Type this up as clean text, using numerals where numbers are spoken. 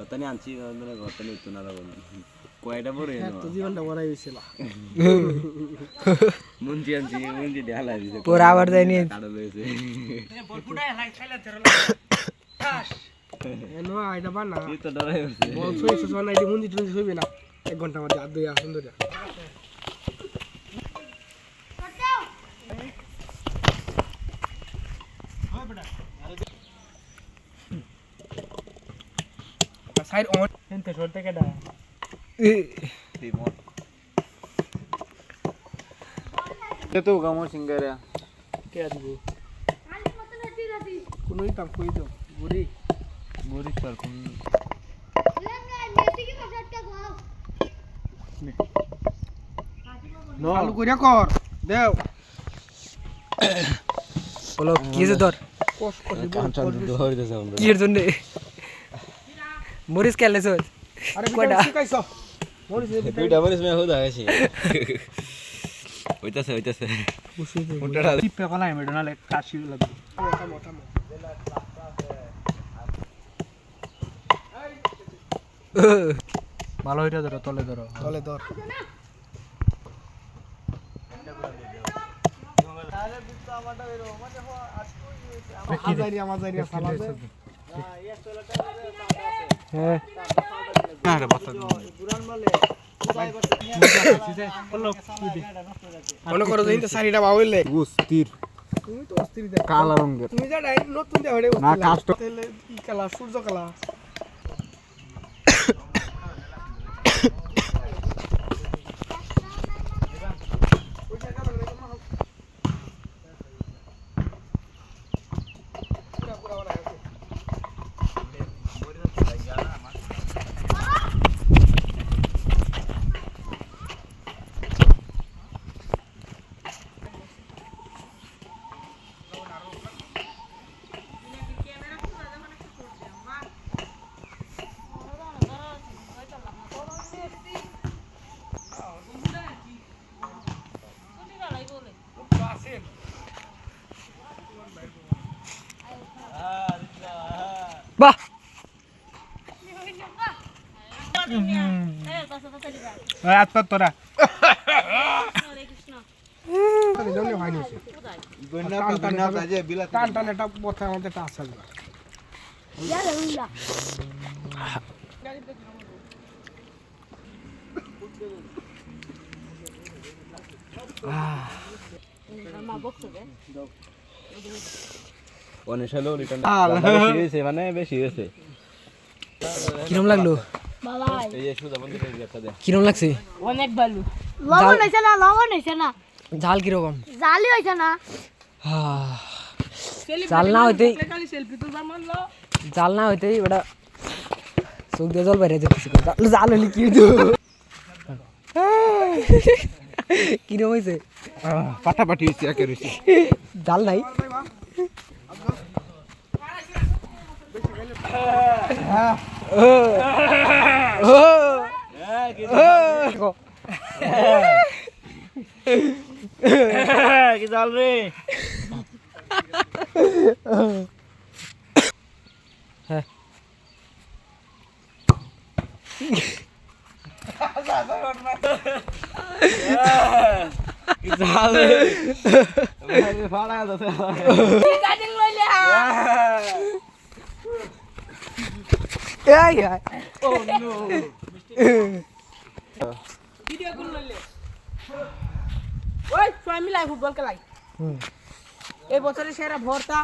ওখানে আনছি মানে ওখানে তো না কয়টা পরে তো জীবনটা বড়াই হয়েছিল মুন্সি আনছি মুন্সি ঢালা দিছে পরে আবার যায়নি কাড়া লইছে এনো আইটা বানা এই তো ডরাই হচ্ছে বল সইছে সোনা আইডি মুন্দি টুন্দি হইবে না 1 ঘন্টা মধ্যে আর 2 আসুন ধরে সাইড অন এনতে সরতে কেডা রিমোট তো গামো সিঙ্গারা কে দিব কোনই কাম কই দাও বুড়ি বুড়ি স্যার কোন চালু কইরা কর দেও বলো কি যে তোর কস কস কাঁচাল ধরে দিছে আমরা কি এর জন্য মরিস কেলে সর আরে কয়টা? বিটা শিখাইছো মরিস দুইটা মরিস মে হদা গেছে হইতাছে মুটাটা টিপে কলাই মেডো নালে কাশি লাগবে থামো থামো ভালো হইটা ধরো তলে ধরো তলে ধর হাজারিয়া সালাদে হ্যাঁ না রে বাচ্চা মনে করো যে শাড়িটা বাউলে গুস্তির তুমি তো অস্থির দেখ কালা রঙের তুমি যা ডাইরেক্ট নতুন দে হড়ে না কাস্ট তেলে কি কালা সূর্য কালা বাহ আচ্ছা তোরা জন্য হয়নি টান টান এটা পথে আমাদের একটা আসা যাবে অনেক হলো রিটার্ন বেশি হয়েছে মানে বেশি হয়েছে কিরম লাগলো এই যে সুদা বন্ধ করে দিতে দে কিরম লাগছে অনেক ভালো লবণ হইছে না ঝাল কিরকম জালি হইছে না জাল না হইতেই জাল না হইতেই ওটা চোখ দিয়ে জল বাইরে যেতেছে জাল হলে কি হইতো কিরম হয়েছে পাটাপাটি হইছে একে রইছে জাল নাই কি জাল রে হ্যাঁ কি জাল রে ভাই ফাড়া দাও কাটিং লইলে এই ও নো ভিডিও কোন লইলে ওই সবাই মিলাই ফুটবল খেলাই এই বছরের সেরা ভর্তা